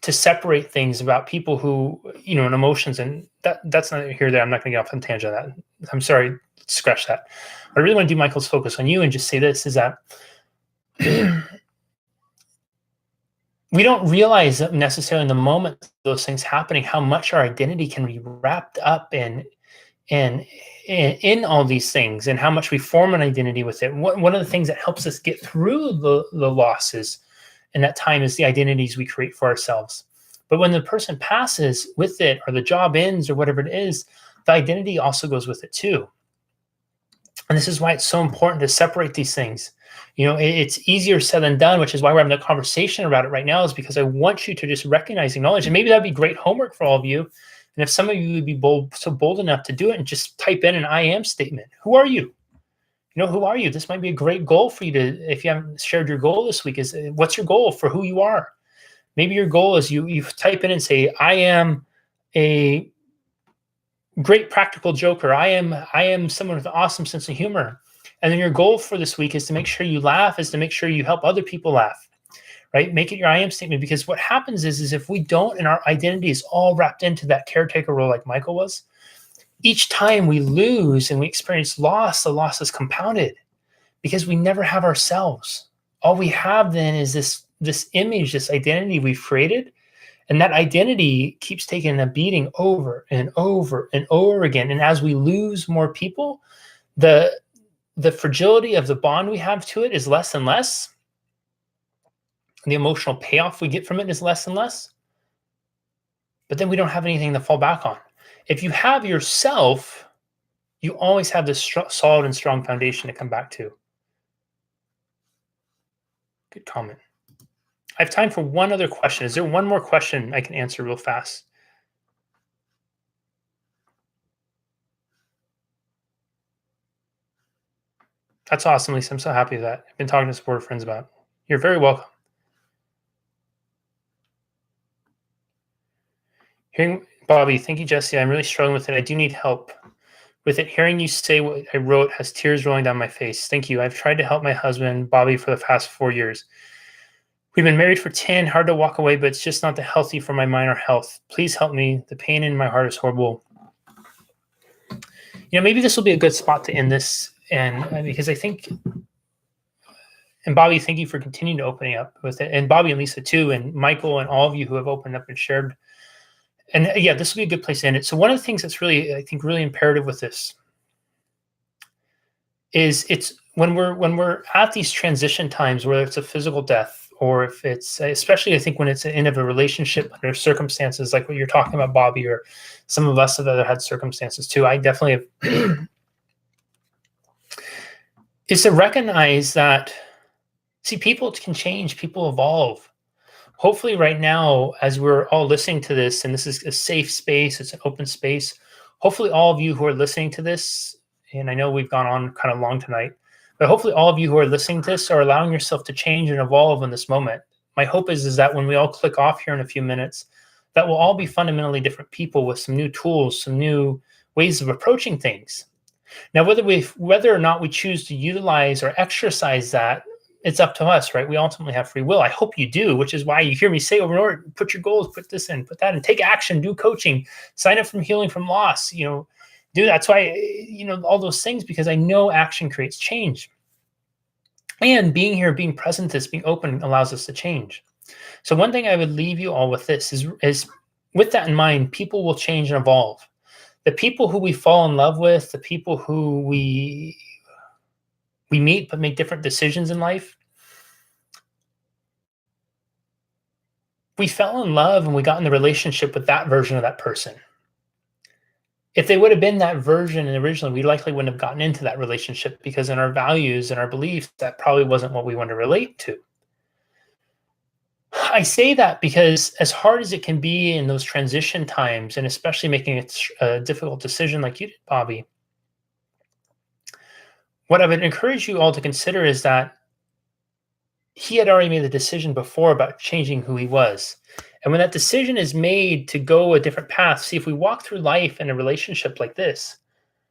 separate things about people who, and emotions. And that's not here, there. I'm not going to get off on a tangent on that. I'm sorry. Scratch that. What I really want to do, Michael's focus on you and just say this is that we don't realize that necessarily in the moment those things happening, how much our identity can be wrapped up in in all these things, and how much we form an identity with it. One of the things that helps us get through the losses in that time is the identities we create for ourselves. But when the person passes with it, or the job ends, or whatever it is, the identity also goes with it too. And this is why it's so important to separate these things. It's easier said than done, which is why we're having a conversation about it right now, is because I want you to just recognize, acknowledge, and maybe that'd be great homework for all of you. And if some of you would be so bold enough to do it and just type in an I am statement. Who are you? Who are you? This might be a great goal for you to, if you haven't shared your goal this week, is what's your goal for who you are? Maybe your goal is you type in and say, I am a great practical joker. I am someone with an awesome sense of humor. And then your goal for this week is to make sure you laugh, is to make sure you help other people laugh, right? Make it your I am statement, because what happens is if we don't, and our identity is all wrapped into that caretaker role like Michael was, each time we lose and we experience loss, the loss is compounded because we never have ourselves. All we have then is this image, this identity we've created, and that identity keeps taking a beating over and over and over again. And as we lose more people, the fragility of the bond we have to it is less and less. The emotional payoff we get from it is less and less. But then we don't have anything to fall back on. If you have yourself, you always have this solid and strong foundation to come back to. Good comment. I have time for one other question. Is there one more question I can answer real fast? That's awesome, Lisa. I'm so happy with that. I've been talking to supportive friends about it. You're very welcome. Hearing Bobby, thank you, Jesse. I'm really struggling with it. I do need help with it. Hearing you say what I wrote has tears rolling down my face. Thank you. I've tried to help my husband, Bobby, for the past 4 years. We've been married for 10, hard to walk away, but it's just not healthy for my mind or health. Please help me. The pain in my heart is horrible. Maybe this will be a good spot to end this. And because I think, and Bobby, thank you for continuing to opening up with it. And Bobby and Lisa too, and Michael and all of you who have opened up and shared. And yeah, this will be a good place to end it. So one of the things that's really, I think, really imperative with this is it's when we're at these transition times, whether it's a physical death, or if it's, especially I think when it's the end of a relationship under circumstances like what you're talking about, Bobby, or some of us have other had circumstances too. I definitely have. Is to recognize that, see, people can change, people evolve. Hopefully right now, as we're all listening to this, and this is a safe space, it's an open space, hopefully all of you who are listening to this, and I know we've gone on kind of long tonight, but hopefully all of you who are listening to this are allowing yourself to change and evolve in this moment. My hope is that when we all click off here in a few minutes, that we'll all be fundamentally different people with some new tools, some new ways of approaching things. Now, whether or not we choose to utilize or exercise that, it's up to us, right? We ultimately have free will. I hope you do, which is why you hear me say over and over, put your goals, put this in, put that in, take action, do coaching, sign up from Healing from Loss, do that. That's why, all those things, because I know action creates change. And being here, being present, this being open allows us to change. So one thing I would leave you all with this is with that in mind, people will change and evolve. The people who we fall in love with, the people who we meet but make different decisions in life, we fell in love and we got in the relationship with that version of that person. If they would have been that version originally, we likely wouldn't have gotten into that relationship because in our values and our beliefs, that probably wasn't what we want to relate to. I say that because as hard as it can be in those transition times, and especially making a difficult decision like you did, Bobby, what I would encourage you all to consider is that he had already made the decision before about changing who he was. And when that decision is made to go a different path, see, if we walk through life in a relationship like this,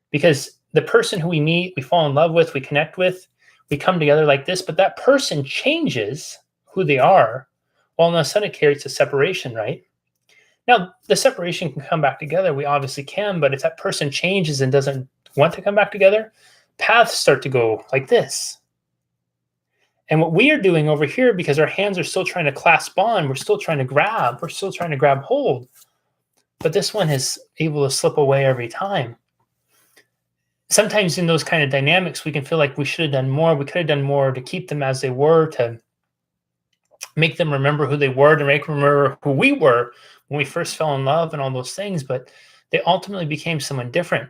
because the person who we meet, we fall in love with, we connect with, we come together like this, but that person changes who they are. Well, in a sudden it creates a separation, right? Now, the separation can come back together. We obviously can, but if that person changes and doesn't want to come back together, paths start to go like this. And what we are doing over here, because our hands are still trying to clasp on, we're still trying to grab hold. But this one is able to slip away every time. Sometimes in those kind of dynamics, we can feel like we should have done more. We could have done more to keep them as they were, to make them remember who they were, to make them remember who we were when we first fell in love and all those things. But they ultimately became someone different.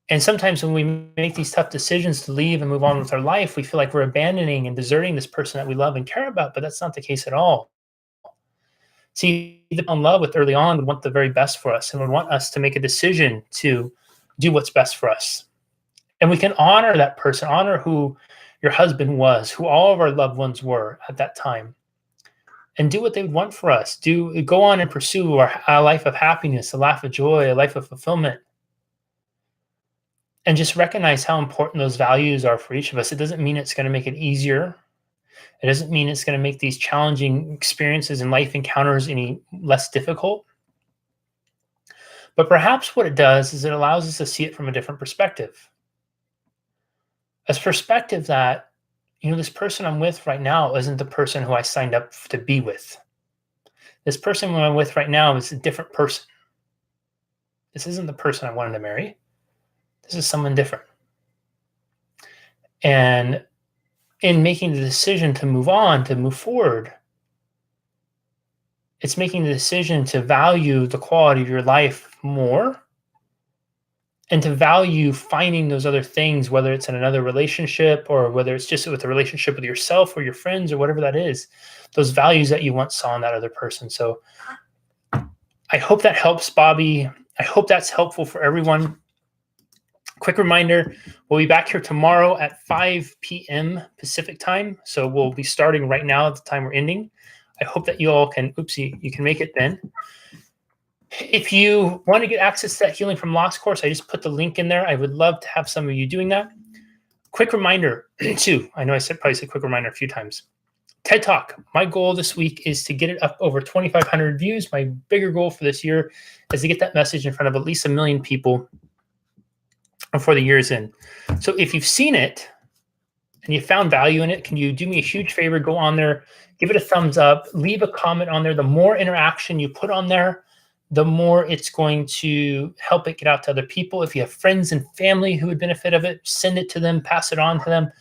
And sometimes when we make these tough decisions to leave and move on with our life, we feel like we're abandoning and deserting this person that we love and care about, but that's not the case at all. See, the people in love with early on would want the very best for us and would want us to make a decision to do what's best for us. And we can honor that person, honor who your husband was, who all of our loved ones were at that time, and do what they would want for us. Go on and pursue a life of happiness, a life of joy, a life of fulfillment. And just recognize how important those values are for each of us. It doesn't mean it's going to make it easier. It doesn't mean it's going to make these challenging experiences and life encounters any less difficult. But perhaps what it does is it allows us to see it from a different perspective. A perspective that, this person I'm with right now isn't the person who I signed up to be with. This person who I'm with right now is a different person. This isn't the person I wanted to marry. This is someone different. And in making the decision to move on, to move forward, it's making the decision to value the quality of your life more and to value finding those other things, whether it's in another relationship or whether it's just with a relationship with yourself or your friends or whatever that is, those values that you once saw in that other person. So I hope that helps, Bobby. I hope that's helpful for everyone. Quick reminder, we'll be back here tomorrow at 5 p.m. Pacific time. So we'll be starting right now at the time we're ending. I hope that you all can, you can make it then. If you want to get access to that Healing from Loss course, I just put the link in there. I would love to have some of you doing that. Quick reminder too, I know I probably said quick reminder a few times. TED Talk, my goal this week is to get it up over 2,500 views. My bigger goal for this year is to get that message in front of at least 1 million people before the year's end. So if you've seen it and you found value in it, can you do me a huge favor? Go on there, give it a thumbs up, leave a comment on there. The more interaction you put on there, the more it's going to help it get out to other people. If you have friends and family who would benefit of it, send it to them, pass it on to them.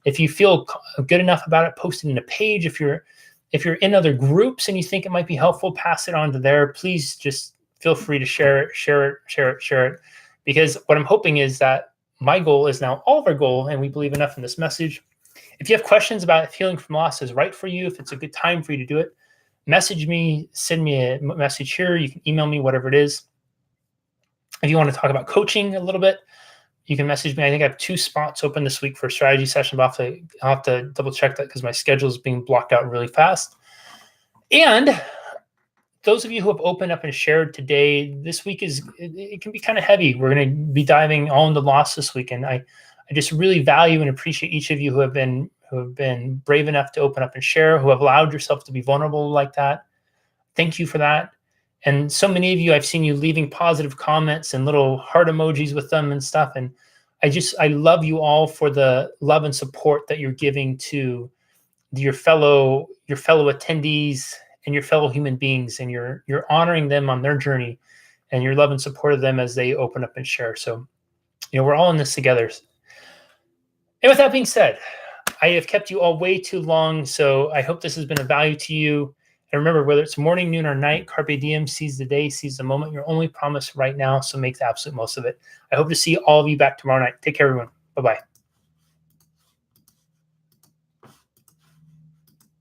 If you feel good enough about it, post it in a page. If you're in other groups and you think it might be helpful, pass it on to there. Please just feel free to share it. Because what I'm hoping is that my goal is now all of our goal, and we believe enough in this message. If you have questions about if Healing from Loss is right for you, if it's a good time for you to do it, message me, send me a message here. You can email me, whatever it is. If you want to talk about coaching a little bit, you can message me. I think I have 2 spots open this week for a strategy session, but I'll have to double check that because my schedule is being blocked out really fast. And those of you who have opened up and shared today, this week it can be kind of heavy. We're going to be diving all into loss this week, and I just really value and appreciate each of you who have been brave enough to open up and share, who have allowed yourself to be vulnerable like that. Thank you for that. And so many of you, I've seen you leaving positive comments and little heart emojis with them and stuff. And I love you all for the love and support that you're giving to your fellow attendees and your fellow human beings, and you're honoring them on their journey, and your love and support of them as they open up and share. So, we're all in this together. And with that being said, I have kept you all way too long, so I hope this has been of value to you. And remember, whether it's morning, noon, or night, Carpe Diem, seize the day, seize the moment. You're only promised right now, so make the absolute most of it. I hope to see all of you back tomorrow night. Take care, everyone. Bye-bye.